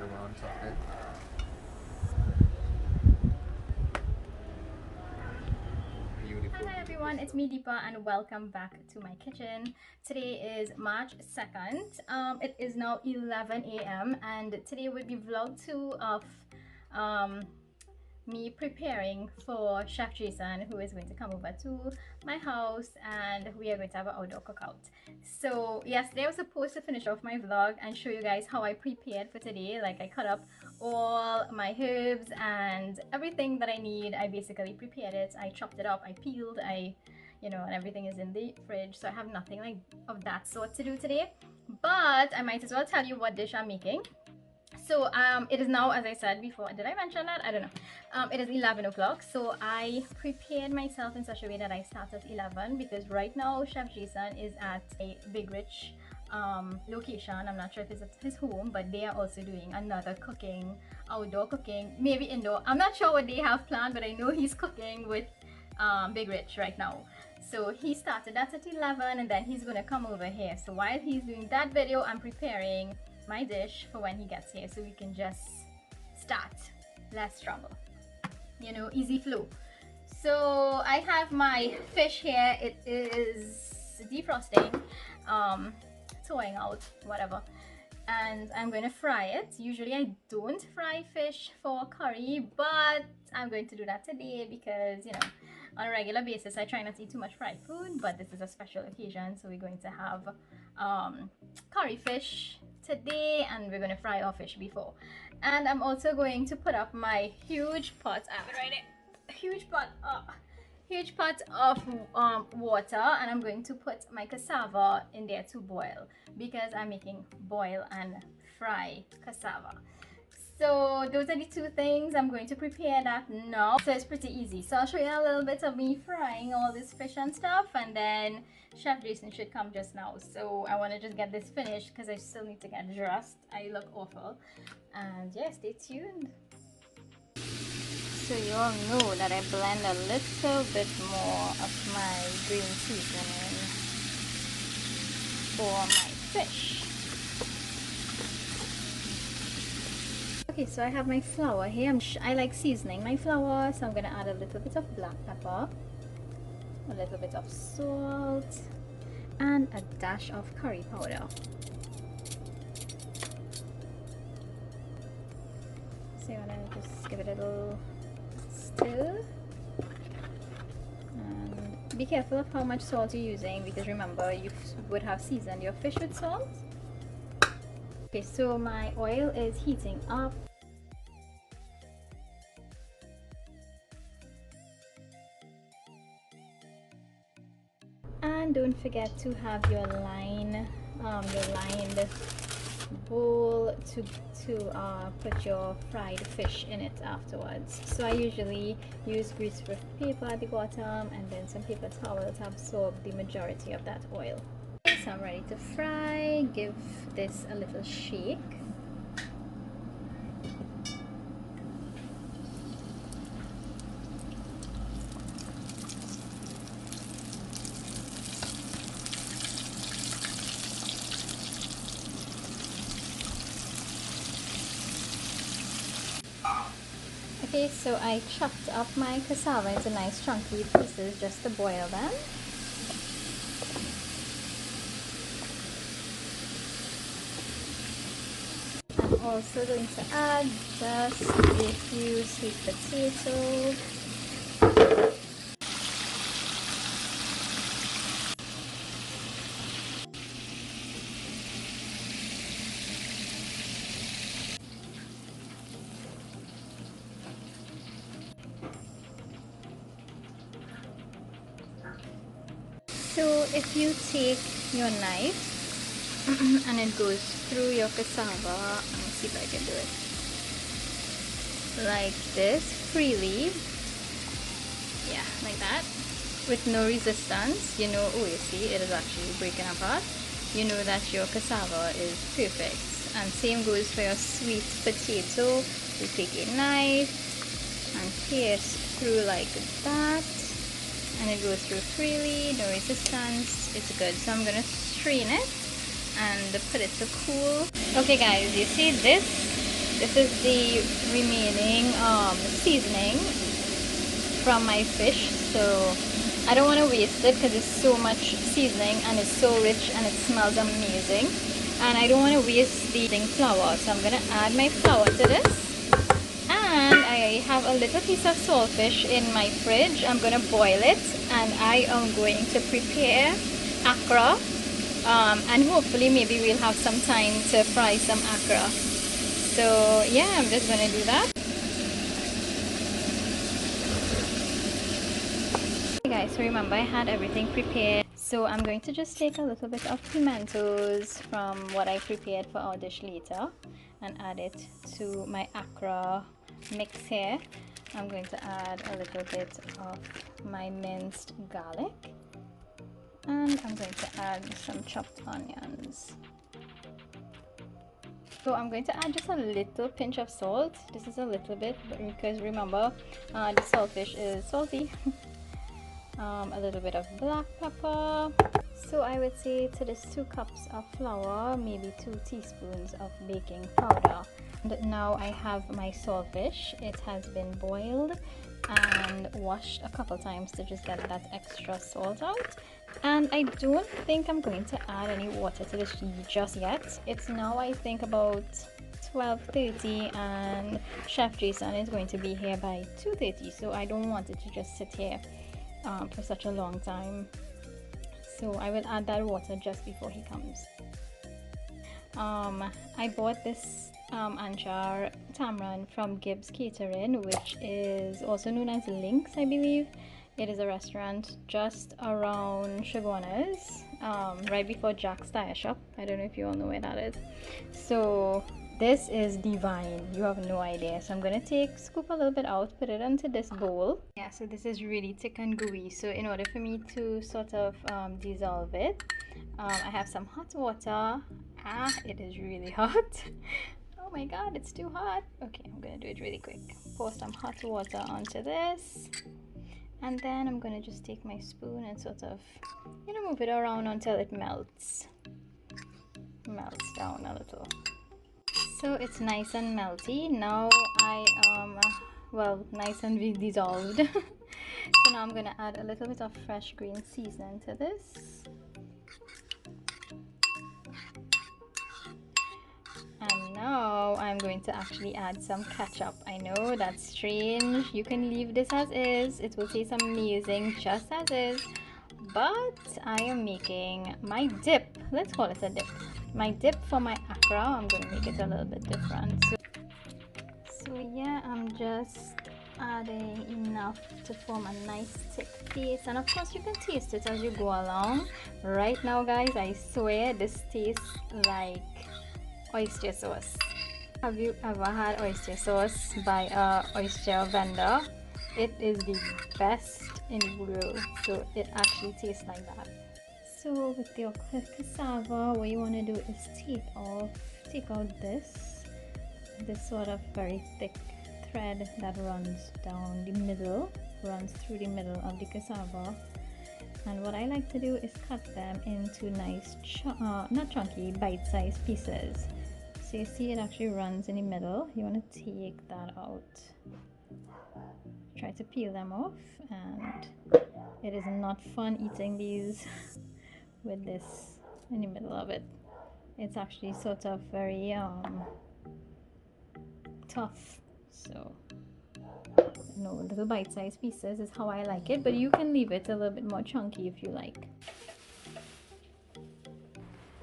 everyone on chocolate. Beautiful. Hi everyone, it's me Deepa and welcome back to my kitchen. Today is March 2nd. It is now 11 a.m. and today will be vlog 2 of me preparing for Chef Jason, who is going to come over to my house, and we are going to have an outdoor cookout. So yesterday I was supposed to finish off my vlog and show you guys how I prepared for today. Like I cut up all my herbs and everything that I need. I basically prepared it. I chopped it up, I peeled, and everything is in the fridge. So I have nothing like of that sort to do today. But I might as well tell you what dish I'm making. So it is now, as I said before, did I mention that? I don't know. It is 11 o'clock, so I prepared myself in such a way that I start at 11 because right now Chef Jason is at a Big Rich location. I'm not sure if it's at his home, but they are also doing another cooking, outdoor cooking, maybe indoor. I'm not sure what they have planned, but I know he's cooking with Big Rich right now. So he started that at 11 and then he's gonna come over here. So while he's doing that video, I'm preparing my dish for when he gets here, so we can just start, less trouble, easy flow. So I have my fish here. It is defrosting, thawing out, whatever, and I'm going to fry it. Usually I don't fry fish for curry, but I'm going to do that today because on a regular basis I try not to eat too much fried food, but this is a special occasion, so we're going to have curry fish today, and we're going to fry our fish before. And I'm also going to put up my huge pot. I have it right here. Huge pot of water, and I'm going to put my cassava in there to boil because I'm making boil and fry cassava. So those are the two things. I'm going to prepare that now. So it's pretty easy. So I'll show you a little bit of me frying all this fish and stuff, and then Chef Jason should come just now. So I want to just get this finished because I still need to get dressed. I look awful. And yeah, stay tuned. So you all know that I blend a little bit more of my green seasoning for my fish. Okay, so I have my flour here. I like seasoning my flour, so I'm going to add a little bit of black pepper, a little bit of salt, and a dash of curry powder. So you want to just give it a little stir. And be careful of how much salt you're using because remember, you would have seasoned your fish with salt. Okay, so my oil is heating up. And don't forget to have your lined bowl to put your fried fish in it afterwards. So I usually use greaseproof paper at the bottom and then some paper towel to absorb the majority of that oil. So I'm ready to fry. Give this a little shake. Okay, so I chopped up my cassava into nice chunky pieces just to boil them. I'm also going to add just a few sweet potatoes. So if you take your knife and it goes through your cassava, let me see if I can do it like this freely, yeah, like that, with no resistance, oh, you see it is actually breaking apart. You know that your cassava is perfect. And same goes for your sweet potato. You take a knife and pierce through like that, and it goes through freely, no resistance. It's good. So I'm gonna strain it and put it to cool. Okay guys, you see this This is the remaining seasoning from my fish. So I don't want to waste it because it's so much seasoning and it's so rich and it smells amazing. And I don't want to waste the flour. So I'm going to add my flour to this. And I have a little piece of saltfish in my fridge. I'm going to boil it. And I am going to prepare akra. And hopefully maybe we'll have some time to fry some akra. So yeah, I'm just going to do that. Okay guys, so remember I had everything prepared. So I'm going to just take a little bit of pimentos from what I prepared for our dish later and add it to my akra mix here. I'm going to add a little bit of my minced garlic. And I'm going to add some chopped onions. So I'm going to add just a little pinch of salt. This is a little bit because remember the saltfish is salty. A little bit of black pepper. So I would say to this 2 cups of flour, maybe 2 teaspoons of baking powder. And now I have my saltfish. It has been boiled and washed a couple times to just get that extra salt out. And I don't think I'm going to add any water to this just yet. It's now I think about 12:30 and Chef Jason is going to be here by 2:30, so I don't want it to just sit here for such a long time. So I will add that water just before he comes. I bought this anchar tamarind from Gibbs Catering, which is also known as Lynx, I believe. It is a restaurant just around Chaguanas, right before Jack's Tire Shop. I don't know if you all know where that is. So this is divine. You have no idea. So I'm going to scoop a little bit out, put it into this bowl. Yeah, so this is really thick and gooey. So in order for me to sort of dissolve it, I have some hot water. It is really hot. Oh my god, it's too hot. Okay, I'm going to do it really quick. Pour some hot water onto this. And then I'm going to just take my spoon and sort of, move it around until it melts down a little. So it's nice and melty. Now I nice and dissolved. So now I'm going to add a little bit of fresh green seasoning to this. And now I'm going to actually add some ketchup. I know that's strange. You can leave this as is. It will taste amazing just as is. But I am making my dip. Let's call it a dip. My dip for my akra. I'm going to make it a little bit different. So yeah, I'm just adding enough to form a nice thick paste. And of course you can taste it as you go along. Right now guys, I swear this tastes like oyster sauce. Have you ever had oyster sauce by a oyster vendor? It is the best in the world. So it actually tastes like that. So with your cassava, what you want to do is take out this sort of very thick thread that runs down the middle, runs through the middle of the cassava. And what I like to do is cut them into nice, not chunky, bite-sized pieces. So you see it actually runs in the middle. You want to take that out. Try to peel them off, and it is not fun eating these with this in the middle of it. It's actually sort of very tough. So little bite-sized pieces is how I like it, but you can leave it a little bit more chunky if you like.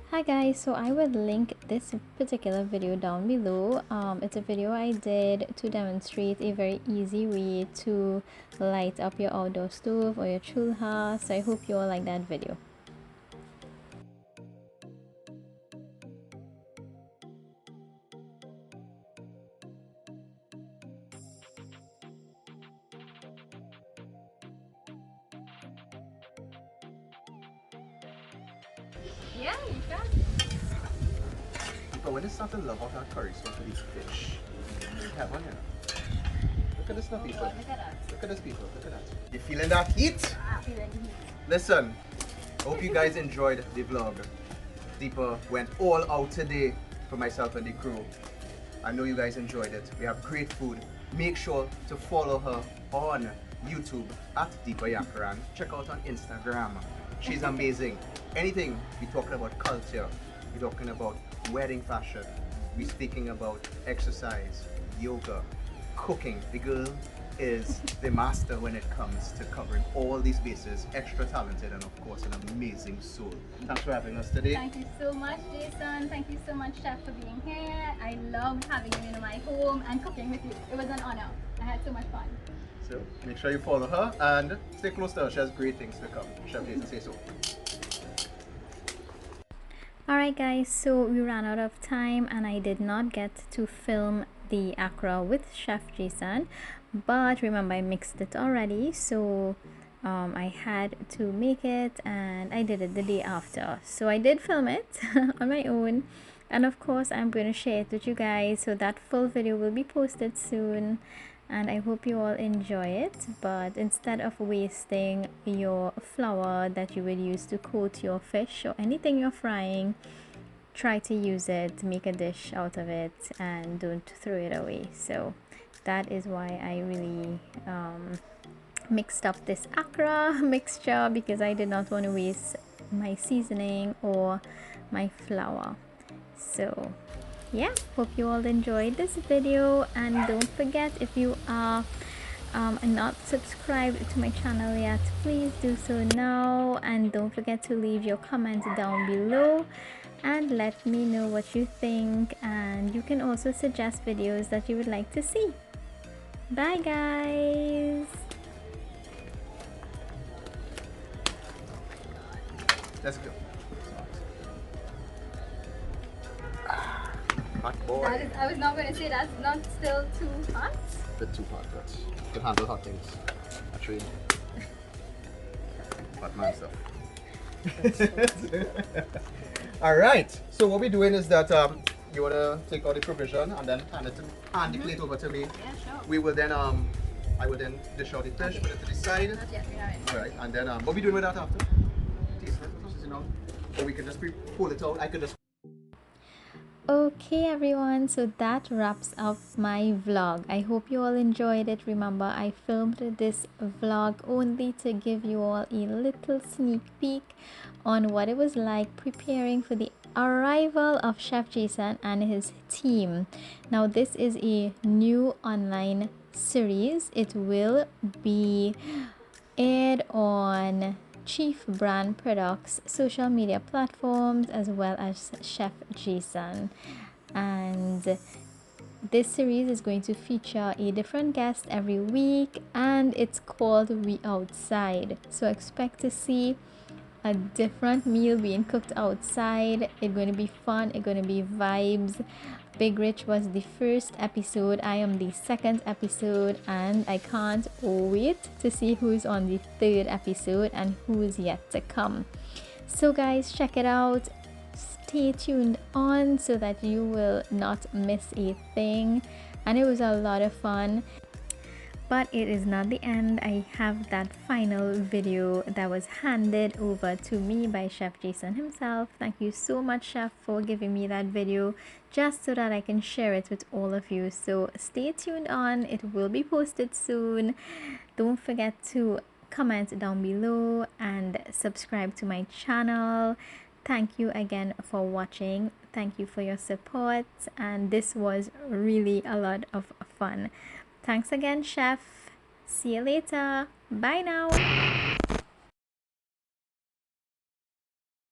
Hi guys, so I will link this particular video down below. It's a video I did to demonstrate a very easy way to light up your outdoor stove or your chulha, so I hope you all like that video. Yeah, you can. But when it's not the love of that curry sauce for these fish, you have one here. Look at this stuff, people. Look at that. Look at this, people. Look at that. You feeling that heat? Feeling heat. Listen, hope you guys enjoyed the vlog. Deepa went all out today for myself and the crew. I know you guys enjoyed it. We have great food. Make sure to follow her on YouTube at Deepa Yankarran. Check out on Instagram. She's amazing. Anything we're talking about culture, we're talking about wedding fashion, we're speaking about exercise, yoga, cooking. The girl is the master when it comes to covering all these bases. Extra talented and of course an amazing soul. Thanks for having us today. Thank you so much, Jason. Thank you so much, Chef, for being here. I loved having you in my home and cooking with you. It was an honor. I had so much fun. So make sure you follow her and stay close to her. She has great things to come. Chef Jason, say so. Alright guys, so we ran out of time and I did not get to film the akra with Chef Jason, but remember I mixed it already, so I had to make it and I did it the day after. So I did film it on my own, and of course I'm going to share it with you guys, so that full video will be posted soon and I hope you all enjoy it. But instead of wasting your flour that you would use to coat your fish or anything you're frying, try to use it, make a dish out of it, and don't throw it away. So that is why I really mixed up this akra mixture, because I did not want to waste my seasoning or my flour. So yeah, hope you all enjoyed this video, and don't forget, if you are not subscribed to my channel yet, please do so now, and don't forget to leave your comment down below and let me know what you think, and you can also suggest videos that you would like to see. Bye guys. Let's go. Hot boy. That is, I was not going to say that's not still too hot. A bit too hot, but you can handle hot things. Actually, hot man stuff. Alright, so what we're doing is that you want to take out the provision and then hand the plate over to me. Yeah, sure. We will then, I will then dish out the fish, put it to the side. Not yet, we haven't. Alright, and then, what we doing with that after? Taste it, you know? Or we can just pull it out. I could just. Okay everyone, so that wraps up my vlog. I hope you all enjoyed it. Remember, I filmed this vlog only to give you all a little sneak peek on what it was like preparing for the arrival of Chef Jason and his team. Now this is a new online series. It will be aired on Chief Brand Products social media platforms as well as Chef Jason, and this series is going to feature a different guest every week, and it's called We Outside. So expect to see a different meal being cooked outside. It's going to be fun, it's going to be vibes. Big Rich was the first episode, I am the second episode, and I can't wait to see who's on the third episode and who's yet to come. So guys, check it out, stay tuned on so that you will not miss a thing. And it was a lot of fun. But it is not the end. I have that final video that was handed over to me by Chef Jason himself. Thank you so much, Chef, for giving me that video just so that I can share it with all of you. So stay tuned on. It will be posted soon. Don't forget to comment down below and subscribe to my channel. Thank you again for watching. Thank you for your support. And this was really a lot of fun. Thanks again, Chef. See you later. Bye now.